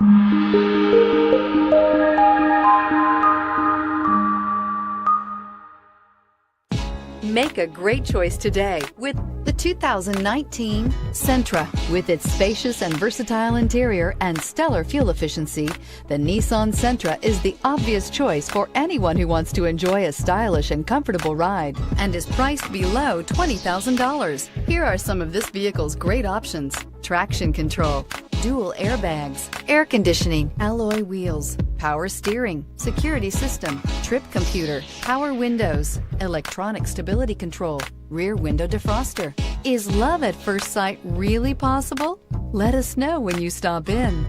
Make a great choice today with the 2019 Sentra. With its spacious and versatile interior and stellar fuel efficiency, the Nissan Sentra is the obvious choice for anyone who wants to enjoy a stylish and comfortable ride and is priced below $20,000. Here are some of this vehicle's great options: traction control, dual airbags, air conditioning, alloy wheels, power steering, security system, trip computer, power windows, electronic stability control, rear window defroster. Is love at first sight really possible? Let us know when you stop in.